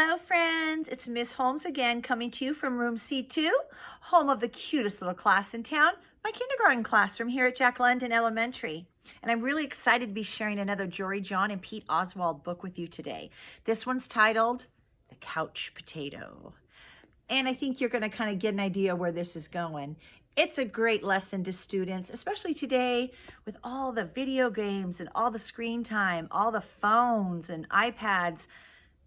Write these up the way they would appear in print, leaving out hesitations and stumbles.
Hello friends, it's Miss Holmes again coming to you from room C2, home of the cutest little class in town, my kindergarten classroom here at Jack London Elementary. And I'm really excited to be sharing another Jory, John, and Pete Oswald book with you today. This one's titled The Couch Potato. And I think you're going to kind of get an idea where this is going. It's a great lesson to students, especially today with all the video games and all the screen time, all the phones and iPads.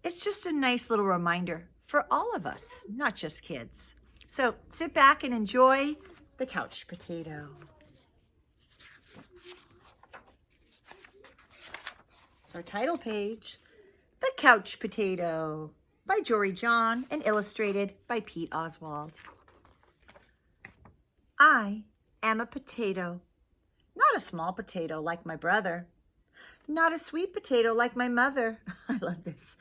It's just a nice little reminder for all of us, not just kids. So sit back and enjoy The Couch Potato. It's our title page, The Couch Potato, by Jory John and illustrated by Pete Oswald. I am a potato, not a small potato like my brother, not a sweet potato like my mother. I love this.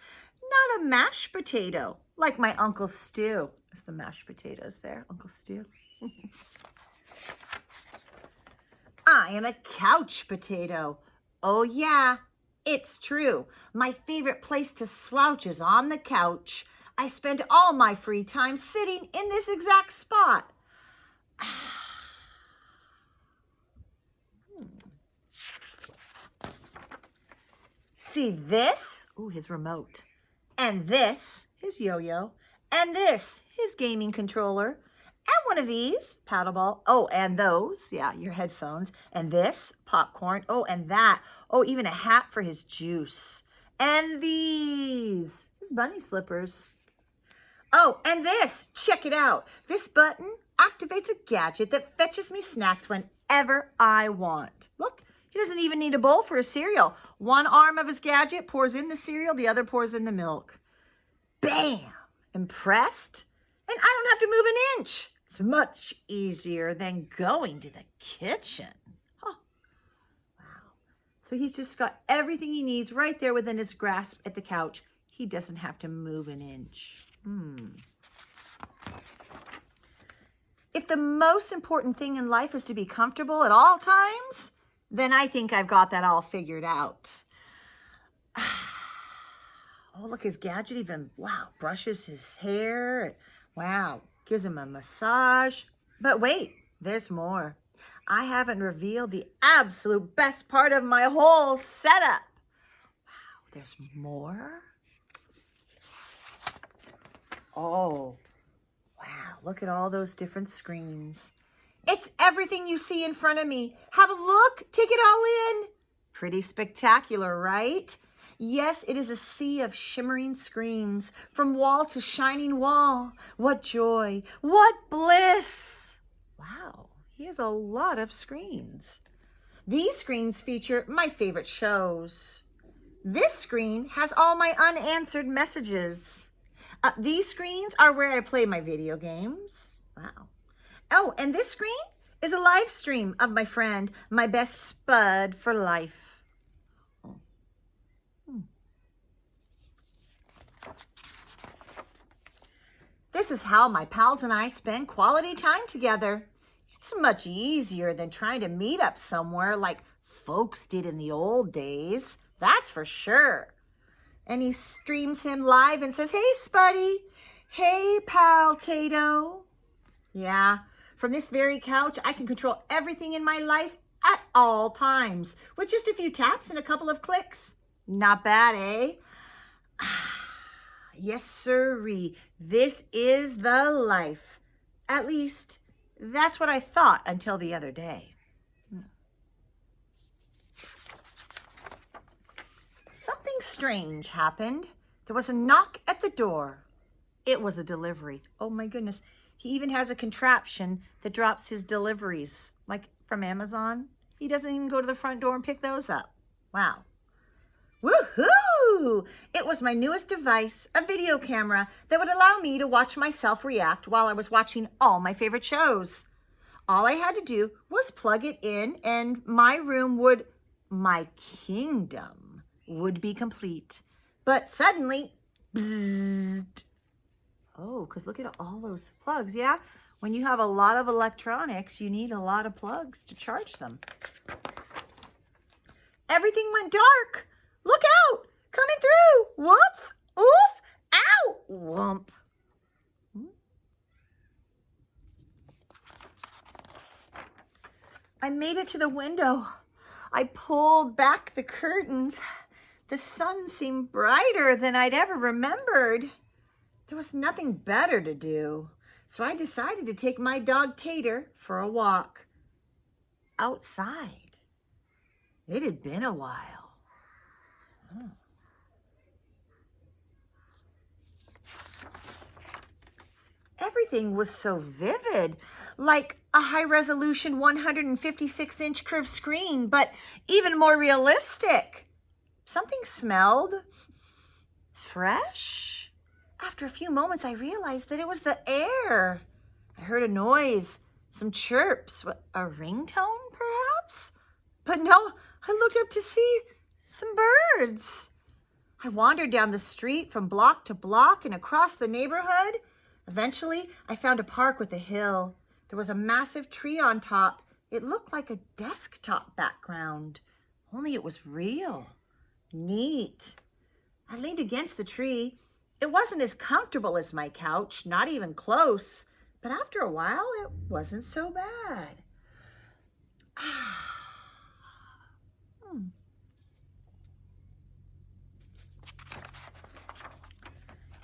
Not a mashed potato like my Uncle Stu. There's the mashed potatoes there, Uncle Stu. I am a couch potato. Oh yeah, it's true. My favorite place to slouch is on the couch. I spend all my free time sitting in this exact spot. See this? Ooh, his remote. And this, his yo-yo. And this, his gaming controller. And one of these, paddleball. Oh, and those, yeah, your headphones. And this, popcorn. Oh, and that. Oh, even a hat for his juice. And these, his bunny slippers. Oh, and this, check it out. This button activates a gadget that fetches me snacks whenever I want. Look, he doesn't even need a bowl for his cereal. One arm of his gadget pours in the cereal, the other pours in the milk. Bam! Impressed? And I don't have to move an inch. It's much easier than going to the kitchen. Huh. Wow. So he's just got everything he needs right there within his grasp at the couch. He doesn't have to move an inch. If the most important thing in life is to be comfortable at all times, then I think I've got that all figured out. Oh, look, his gadget even, wow, brushes his hair. Wow, gives him a massage. But wait, there's more. I haven't revealed the absolute best part of my whole setup. Wow, there's more? Oh, wow, look at all those different screens. It's everything you see in front of me. Have a look, take it all in. Pretty spectacular, right? Yes, it is a sea of shimmering screens from wall to shining wall. What joy, what bliss. Wow, he has a lot of screens. These screens feature my favorite shows. This screen has all my unanswered messages. These screens are where I play my video games. Wow. Oh, and this screen is a live stream of my friend, my best spud for life. Oh. This is how my pals and I spend quality time together. It's much easier than trying to meet up somewhere like folks did in the old days. That's for sure. And he streams him live and says, hey, Spuddy. Hey, pal Tato. Yeah, from this very couch, I can control everything in my life at all times with just a few taps and a couple of clicks. Not bad, eh? Yes, sirree. This is the life. At least, that's what I thought until the other day. Something strange happened. There was a knock at the door. It was a delivery. Oh my goodness. He even has a contraption that drops his deliveries, like from Amazon. He doesn't even go to the front door and pick those up. Wow. Woohoo! It was my newest device, a video camera that would allow me to watch myself react while I was watching all my favorite shows. All I had to do was plug it in and my kingdom would be complete. But suddenly, bzzzt. Oh, because look at all those plugs, yeah? When you have a lot of electronics, you need a lot of plugs to charge them. Everything went dark. Look out! Coming through! Whoops! Oof! Ow! I made it to the window. I pulled back the curtains. The sun seemed brighter than I'd ever remembered. There was nothing better to do, so I decided to take my dog Tater for a walk outside. It had been a while. Everything was so vivid, like a high-resolution 156-inch curved screen, but even more realistic. Something smelled fresh. After a few moments, I realized that it was the air. I heard a noise, some chirps, a ringtone perhaps? But no, I looked up to see some birds. I wandered down the street from block to block and across the neighborhood. Eventually, I found a park with a hill. There was a massive tree on top. It looked like a desktop background, only it was real. Neat. I leaned against the tree. It wasn't as comfortable as my couch, not even close, but after a while, it wasn't so bad.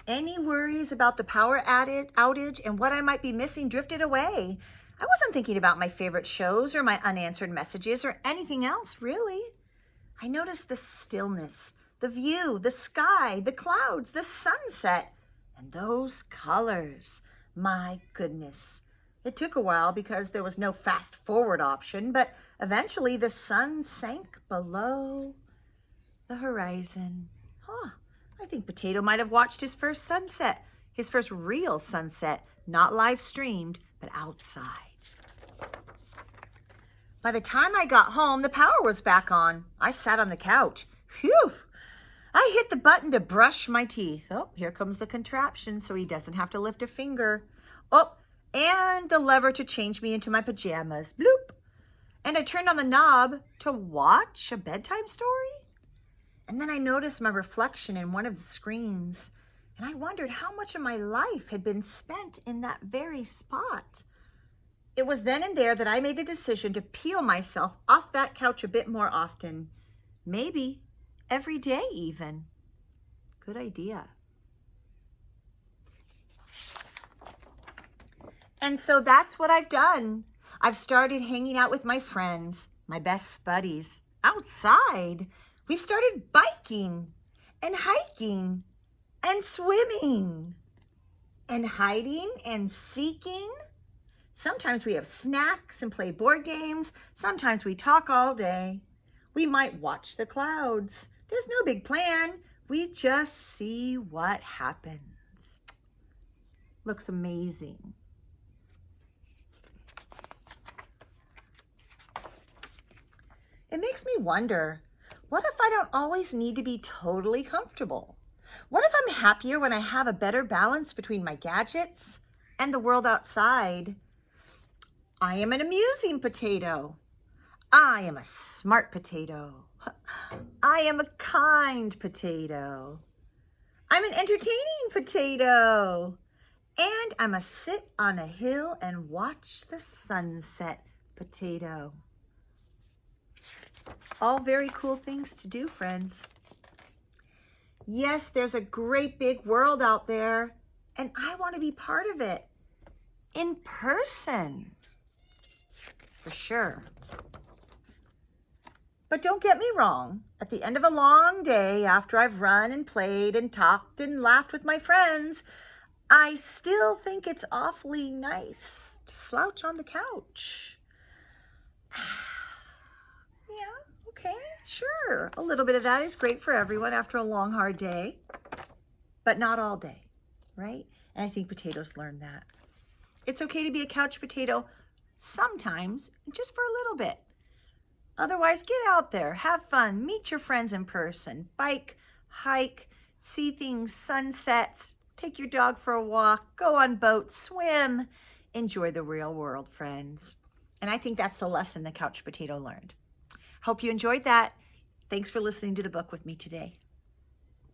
Any worries about the power outage and what I might be missing drifted away. I wasn't thinking about my favorite shows or my unanswered messages or anything else, really. I noticed the stillness, the view, the sky, the clouds, the sunset, and those colors. My goodness. It took a while because there was no fast forward option, but eventually the sun sank below the horizon. I think Potato might have watched his first sunset, his first real sunset, not live streamed, but outside. By the time I got home, the power was back on. I sat on the couch. Phew! I hit the button to brush my teeth. Oh, here comes the contraption so he doesn't have to lift a finger. Oh, and the lever to change me into my pajamas. Bloop! And I turned on the knob to watch a bedtime story. And then I noticed my reflection in one of the screens, and I wondered how much of my life had been spent in that very spot. It was then and there that I made the decision to peel myself off that couch a bit more often. Maybe every day even. Good idea. And so that's what I've done. I've started hanging out with my friends, my best buddies, outside. We've started biking and hiking and swimming and hiding and seeking. Sometimes we have snacks and play board games. Sometimes we talk all day. We might watch the clouds. There's no big plan. We just see what happens. Looks amazing. It makes me wonder, what if I don't always need to be totally comfortable? What if I'm happier when I have a better balance between my gadgets and the world outside? I am an amusing potato. I am a smart potato. I am a kind potato. I'm an entertaining potato. And I'm a sit on a hill and watch the sunset potato. All very cool things to do, friends. Yes, there's a great big world out there, and I want to be part of it in person, for sure. But don't get me wrong, at the end of a long day, after I've run and played and talked and laughed with my friends, I still think it's awfully nice to slouch on the couch. Okay, sure. A little bit of that is great for everyone after a long, hard day, but not all day, right? And I think potatoes learn that. It's okay to be a couch potato sometimes, just for a little bit. Otherwise, get out there, have fun, meet your friends in person, bike, hike, see things, sunsets, take your dog for a walk, go on boats, swim, enjoy the real world, friends. And I think that's the lesson the couch potato learned. Hope you enjoyed that. Thanks for listening to the book with me today.